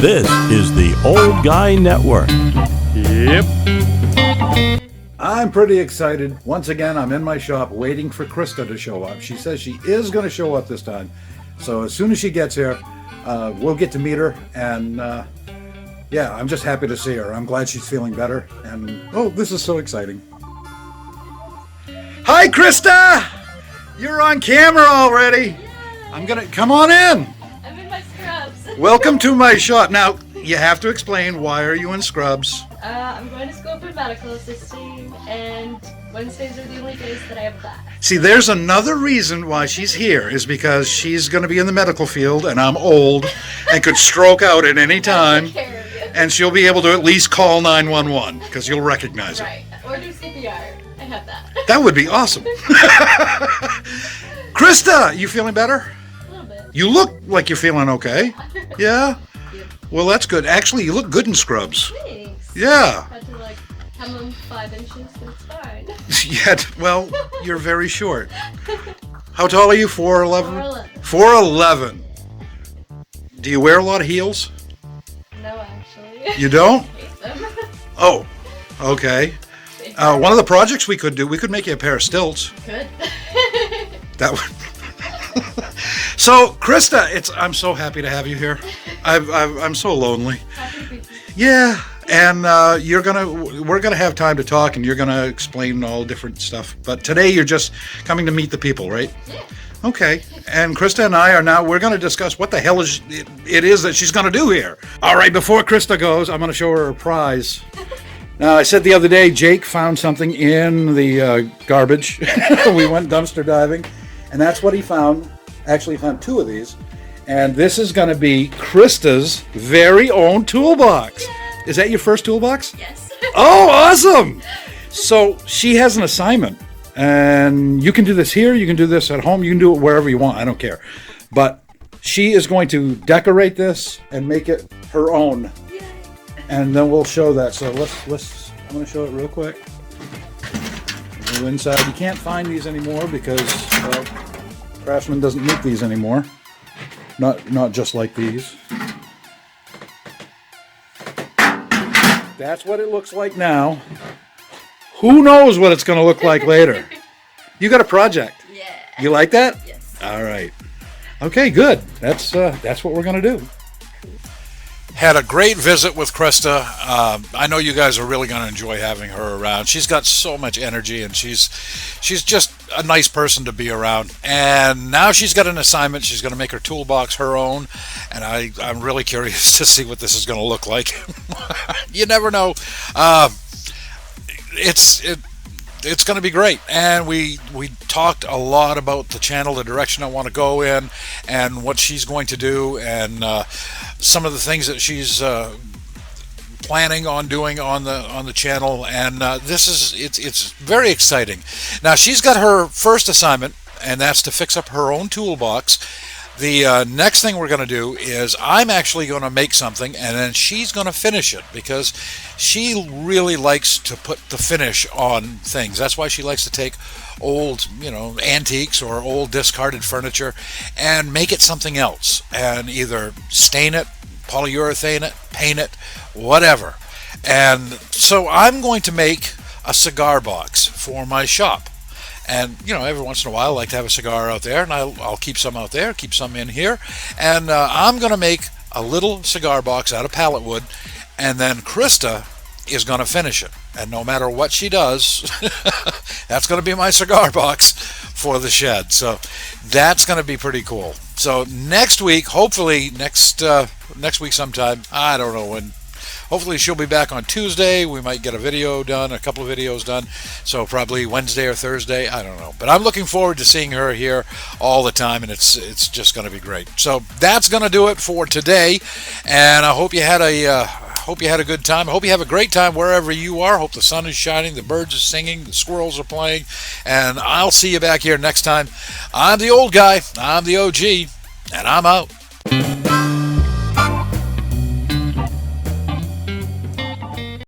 This is the Old Guy Network. Yep. I'm pretty excited. Once again, I'm in my shop waiting for Krista to show up. She says she is going to show up this time. So as soon as she gets here, we'll get to meet her. And yeah, I'm just happy to see her. I'm glad she's feeling better. And oh, this is so exciting. Hi, Krista! You're on camera already. I'm going to come on in. I'm in my scrubs. Welcome to my shop. Now, you have to explain, why are you in scrubs? I'm going to school for medical assisting, and Wednesdays are the only days that I have class. See, there's another reason why she's here, is because she's going to be in the medical field, and I'm old and could stroke out at any time, and she'll be able to at least call 911, because you'll recognize it. Right, or do CPR. I have that. That would be awesome. Krista, you feeling better? A little bit. You look like you're feeling okay. Yeah? Well, that's good. Actually, you look good in scrubs. Thanks. Yeah. Had to come on 5 inches, but it's fine. Yet, well, you're very short. How tall are you? 4'11"? 4'11". 4'11". Do you wear a lot of heels? No, actually. You don't? Hate them. Oh, okay. One of the projects we could do, we could make you a pair of stilts. Good. That would. So, Krista, I'm so happy to have you here. I'm so lonely. Happy to be here. Yeah, and we're gonna have time to talk, and you're gonna explain all different stuff. But today you're just coming to meet the people, right? Yeah. Okay. And Krista and I we're gonna discuss what the hell it is that she's gonna do here. All right. Before Krista goes, I'm gonna show her a prize. Now, I said the other day, Jake found something in the garbage. We went dumpster diving, and that's what he found. Actually, he found 2 of these. And this is going to be Krista's very own toolbox. Yeah. Is that your first toolbox? Yes. Oh, awesome! So she has an assignment. And you can do this here, you can do this at home, you can do it wherever you want, I don't care. But she is going to decorate this and make it her own. And then we'll show that. So let's I'm going to show it real quick. Go inside. You can't find these anymore because Craftsman doesn't make these anymore. Not just like these. That's what it looks like now. Who knows what it's going to look like later? You got a project. Yeah. You like that? Yes. All right. Okay, good. That's what we're going to do. Had a great visit with Krista. I know you guys are really going to enjoy having her around. She's got so much energy, and she's just a nice person to be around. And now she's got an assignment. She's going to make her toolbox her own, and I'm really curious to see what this is going to look like. You never know. It's going to be great. And we talked a lot about the channel, the direction I want to go in, and what she's going to do, and some of the things that she's planning on doing on the channel. And it's very exciting. Now, she's got her first assignment, and that's to fix up her own toolbox. The next thing we're going to do is I'm actually going to make something, and then she's going to finish it, because she really likes to put the finish on things. That's why she likes to take old, antiques or old discarded furniture and make it something else, and either stain it, polyurethane it, paint it, whatever. And so I'm going to make a cigar box for my shop. And, every once in a while I like to have a cigar out there, and I'll keep some out there, keep some in here. And I'm going to make a little cigar box out of pallet wood, and then Krista is going to finish it. And no matter what she does, that's going to be my cigar box for the shed. So that's going to be pretty cool. So next week, hopefully next week sometime, I don't know when. Hopefully she'll be back on Tuesday. We might get a video done, a couple of videos done. So probably Wednesday or Thursday. I don't know. But I'm looking forward to seeing her here all the time, and it's just going to be great. So that's going to do it for today. And I hope you had a good time. I hope you have a great time wherever you are. Hope the sun is shining, the birds are singing, the squirrels are playing. And I'll see you back here next time. I'm the old guy. I'm the OG, and I'm out.